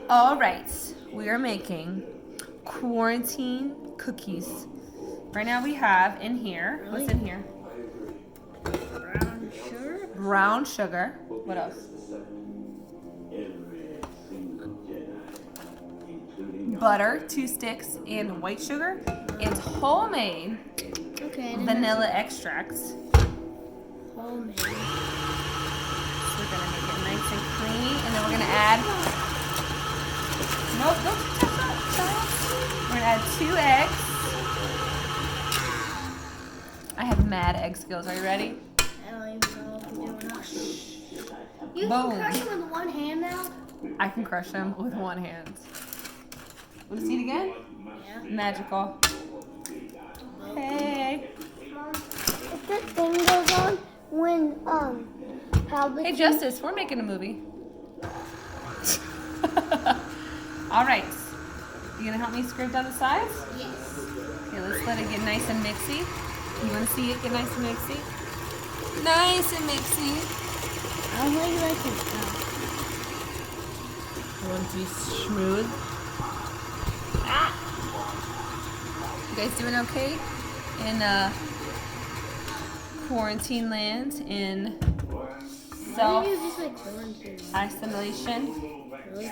All right, we are making quarantine cookies. Right now we have in here, what's in here? Brown sugar. Brown sugar. What else? Butter, 2 sticks, and white sugar, and homemade Okay. vanilla extracts. Homemade. So we're gonna make it nice and creamy, and then we're gonna add. Nope, don't touch that, child. We're gonna add 2 eggs. I have mad egg skills. Are you ready? I don't even know if I'm doing that. You Boom. can crush it with one hand now? I can crush them with one hand. Want to see it again? Yeah. Magical. Hey. If this thing goes on, when, how the Hey, Justice, we're making a movie. All right. You gonna help me scrape down the sides? Yes. Okay, let's let it get nice and mixy. You wanna see it get nice and mixy? Nice and mixy. I don't think I can I want it to be smooth. Ah! You guys doing okay in quarantine land, in Why do you just like quarantine? self-isolation? Really?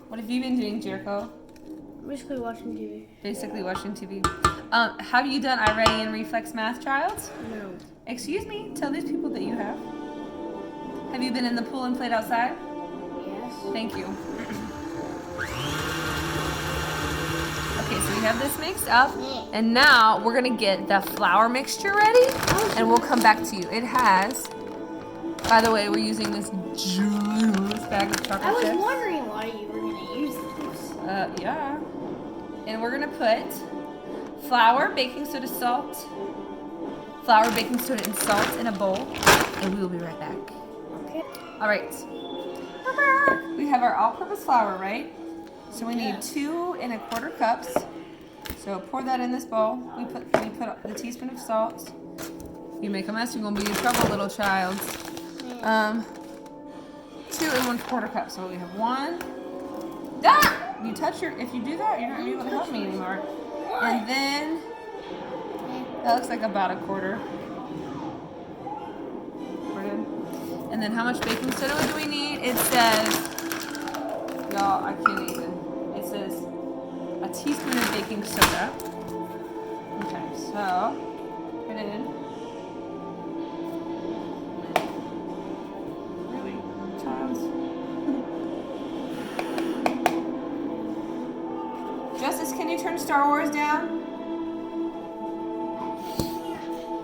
What have you been doing, Jericho? I'm basically watching TV. Basically watching TV. Have you done iReady and Reflex math trials? No. Excuse me, tell these people that you have. Have you been in the pool and played outside? Yes. Thank you. Okay, so we have this mixed up, and now we're gonna get the flour mixture ready, and we'll come back to you. It has, by the way, we're using this giant bag of I chocolate was chips. wondering why you were going to use this. Yeah. And we're gonna put flour, baking soda, salt, flour, baking soda, and salt in a bowl, and we will be right back. Okay. All right. We're back. We have our all-purpose flour, right? So we need 2 1/4 cups. So pour that in this bowl. We put the teaspoon of salt. You make a mess, you're gonna be in trouble, little child. 2 1/4 cups. So we have 1. Ah! You touch if you do that, you're not gonna be able to help me anymore. And then that looks like about 1/4. We're good. And then how much baking soda do we need? It says, y'all, I can't even. It says a teaspoon of baking soda. Okay, so put it in. Really, child? Justice, can you turn Star Wars down?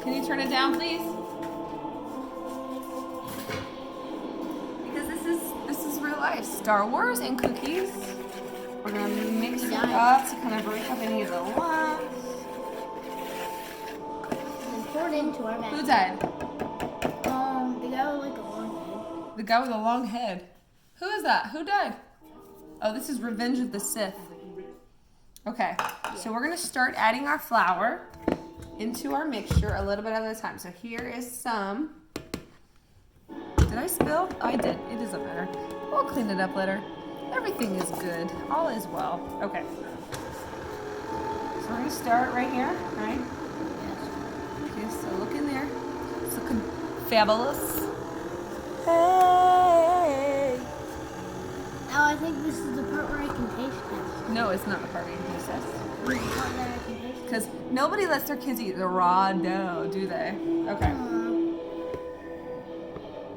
Can you turn it down, please? Because this is real life. Star Wars and cookies. We're gonna mix it up to kind of break up any of the lumps. And pour it into our bag. Who died? The guy with like a long head. The guy with a long head. Who is that? Who died? Oh, this is Revenge of the Sith. Okay, so we're gonna start adding our flour into our mixture a little bit at a time. So here is some. Did I spill? I did. It doesn't matter. We'll clean it up later. Everything is good. All is well. Okay. So we're gonna start right here, right? Okay, so look in there. It's looking fabulous. Hey! Now I think this is the part where I can taste it. No, it's not the part where you can taste this. This is the part that I can taste it. Because nobody lets their kids eat the raw dough, do they? Okay.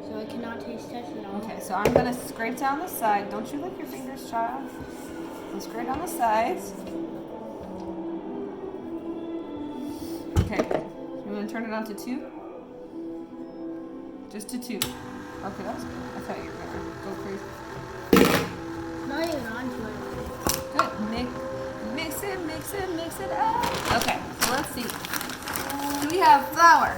So I cannot taste it at all. Okay, so I'm gonna scrape down the side. Don't you lick your fingers, child. I'll scrape down the sides. Okay. You wanna turn it on to 2? Just to 2. Okay, that was good. I thought you were gonna go crazy. Not even onto it. Good. Mix it up. Okay, so let's see. Do we have flour?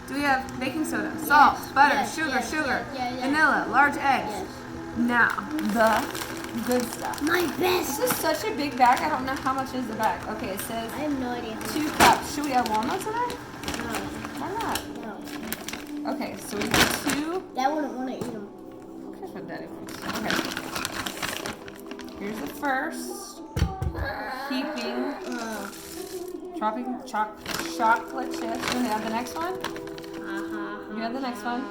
Do we have baking soda, salt, butter, yes, sugar, yes, sugar, yes, vanilla, large eggs? Yes. Now, the good stuff. My best. This is such a big bag. I don't know how much is the bag. Okay, it says I have no idea. 2 cups. Should we add walnuts in it? No. Why not? No. Okay, so we have 2. Dad wouldn't want to eat them. Here's what Daddy wants. Okay. Here's the first. Keeping. Dropping chocolate chips. You want to add the next one? You add the next one.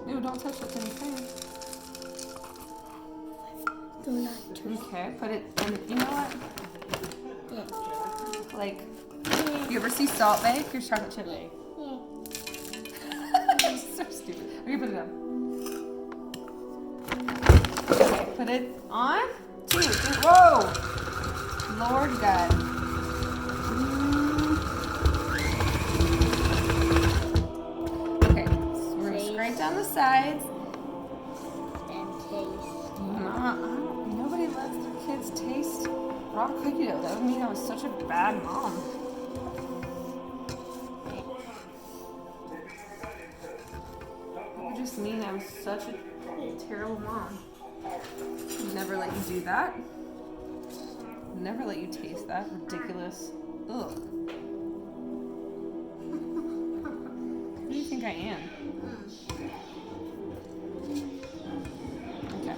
Ew, don't touch what's in your thing. Okay, put it in. You know what? Like, you ever see Salt Bae? Here's chocolate chip. So stupid. Okay, put it down. Okay, put it on. 2, 3. Whoa! Lord God. Okay, so we're gonna scrape down the sides. And taste. Nobody lets their kids taste raw cookie dough. That would mean I was such a bad mom. That would just mean I was such a terrible mom. I'd never let you do that. I'd never let you taste that. Ridiculous. Ugh. Who do you think I am? Okay.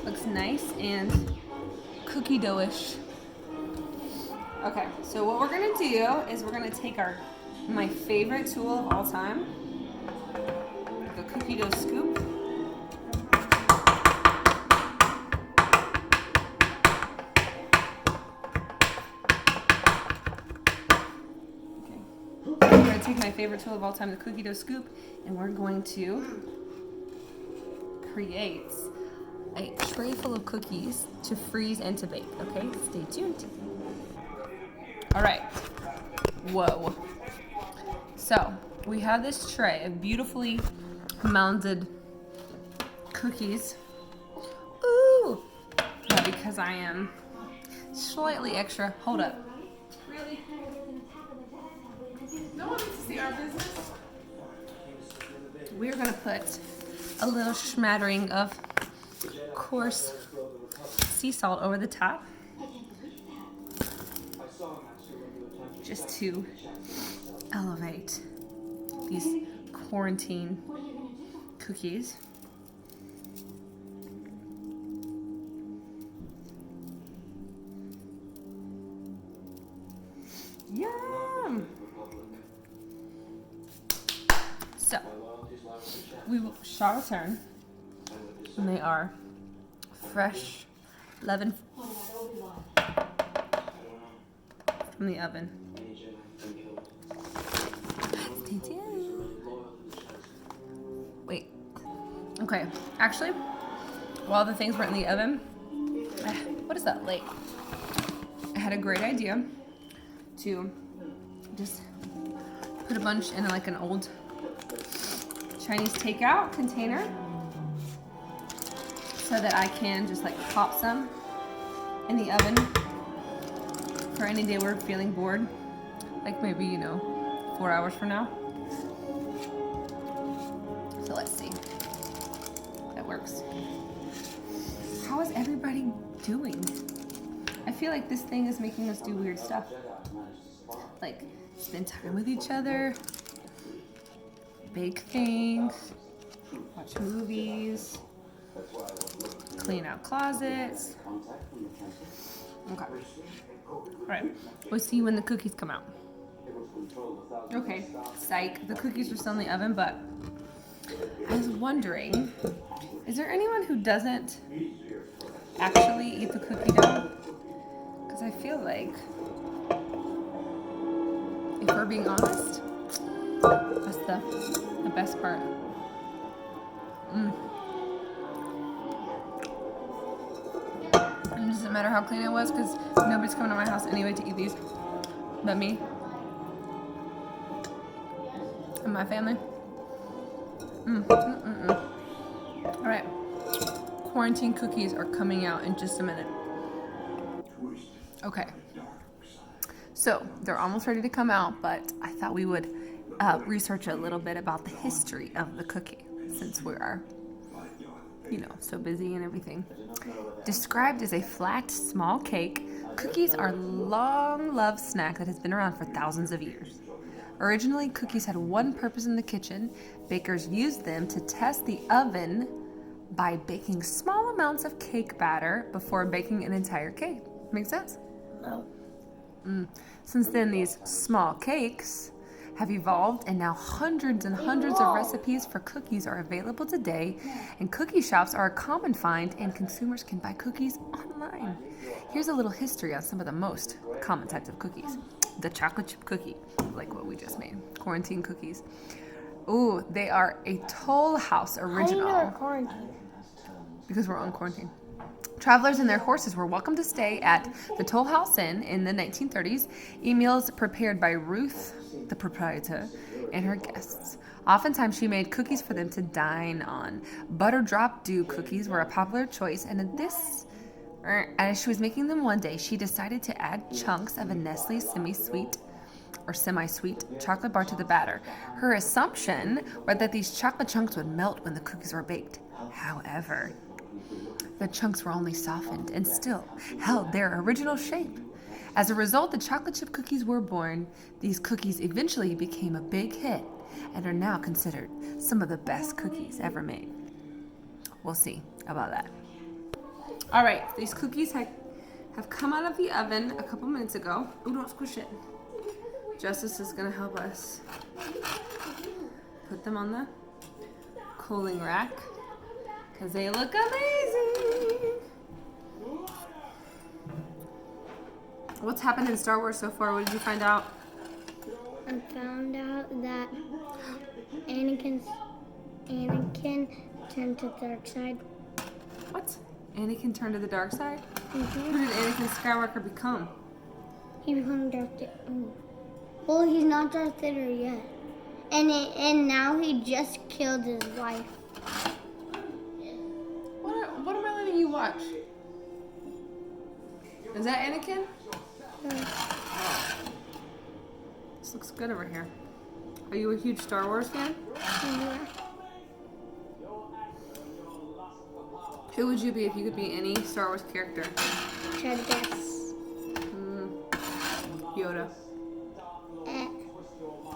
Looks nice and cookie dough-ish. Okay, so what we're gonna do is we're gonna take my favorite tool of all time, the cookie dough scoop. Okay. We're gonna take my favorite tool of all time, the cookie dough scoop, and we're going to create a tray full of cookies to freeze and to bake. Okay, stay tuned. All right. Whoa. So we have this tray of beautifully mounded cookies. Ooh! Now because I am slightly extra. Hold up. Really? No one needs to see our business. We're gonna put a little smattering of coarse sea salt over the top, just to elevate these quarantine cookies. Yum! So, shall return, and they are fresh leaven from the oven. Stay tuned. Wait. Okay. Actually, while the things were in the oven, what is that like? I had a great idea to just put a bunch in like an old Chinese takeout container, so that I can just like pop some in the oven for any day we're feeling bored, like maybe 4 hours from now. So let's see. That works. How is everybody doing? I feel like this thing is making us do weird stuff, like spend time with each other, bake things, watch movies, clean out closets. Okay. Alright. We'll see when the cookies come out. Okay. Psych. The cookies are still in the oven, but I was wondering, is there anyone who doesn't actually eat the cookie dough? Because I feel like, if we're being honest, that's the best part. And it doesn't matter how clean it was, because nobody's coming to my house anyway to eat these but me and my family. Alright. Quarantine cookies are coming out in just a minute. Okay. So, they're almost ready to come out, but I thought we would research a little bit about the history of the cookie, since we are, so busy and everything. Described as a flat, small cake, cookies are a long-loved snack that has been around for thousands of years. Originally, cookies had one purpose in the kitchen. Bakers used them to test the oven by baking small amounts of cake batter before baking an entire cake. Make sense? No. Since then, these small cakes have evolved, and now hundreds and hundreds of recipes for cookies are available today, and cookie shops are a common find, and consumers can buy cookies online. Here's a little history on some of the most common types of cookies. The chocolate chip cookie, like what we just made, quarantine cookies. Ooh, they are a Toll House How do you know we're original quarantined? because we're on quarantine. Travelers and their horses were welcome to stay at the Toll House Inn in the 1930s. Meals prepared by Ruth, the proprietor, and her guests. Oftentimes, she made cookies for them to dine on. Butter drop dew cookies were a popular choice, and as she was making them one day, she decided to add chunks of a Nestle semi-sweet chocolate bar to the batter. Her assumption was that these chocolate chunks would melt when the cookies were baked. However, the chunks were only softened and still held their original shape. As a result, the chocolate chip cookies were born. These cookies eventually became a big hit and are now considered some of the best cookies ever made. We'll see about that. All right, these cookies have come out of the oven a couple minutes ago. Ooh, don't squish it. Justice is gonna help us put them on the cooling rack because they look amazing. What's happened in Star Wars so far? What did you find out? I found out that Anakin turned to the dark side. What? Anakin turned to the dark side? Mm-hmm. Who did Anakin Skywalker become? He became Darth Vader. Well, he's not Darth Vader yet. And now he just killed his wife. What am I letting you watch? Is that Anakin? This looks good over here. Are you a huge Star Wars fan? Yeah. Who would you be if you could be any Star Wars character? Try to guess. Yoda.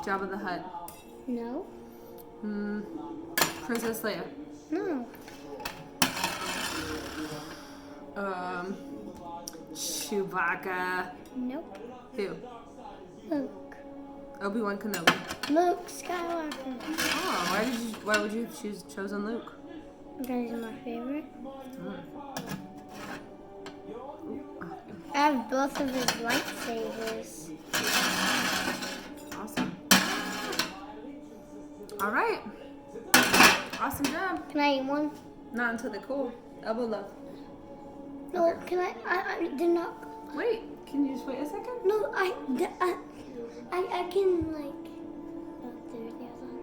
Jabba the Hutt. No. Princess Leia. No. Chewbacca. Nope. Who? Luke. Obi-Wan Kenobi. Luke Skywalker. Oh, why would you have chosen Luke? Because he's my favorite. Oh, I have both of his lightsabers. awesome. All right. Awesome job. Can I eat one? Not until they're cool. Elbow love. No, Okay. can I did not. Wait, can you just wait a second? No, I can like. Oh, there's the other one.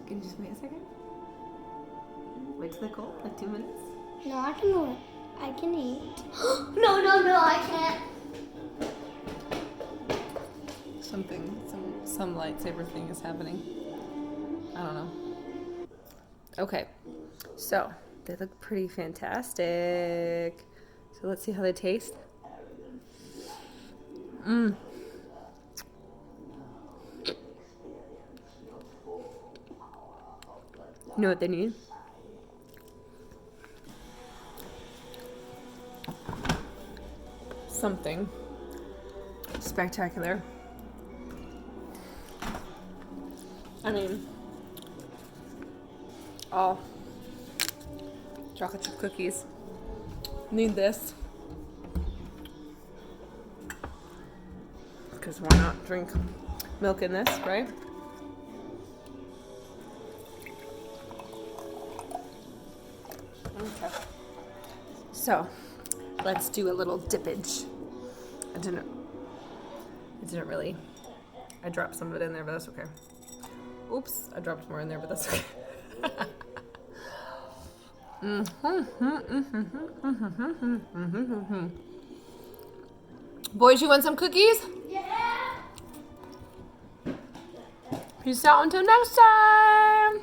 Can you just wait a second? Wait till they're cool, like 2 minutes. No, I can eat. No, I can't. Some lightsaber thing is happening. I don't know. Okay, so they look pretty fantastic. So let's see how they taste. You know what they need? Something spectacular. I mean, all chocolate chip cookies need this. Because why not drink milk in this, right? Okay. So, let's do a little dippage. I didn't really. I dropped some of it in there, but that's okay. Oops, I dropped more in there, but that's okay. Boys, you want some cookies? Yeah. Peace out until next time.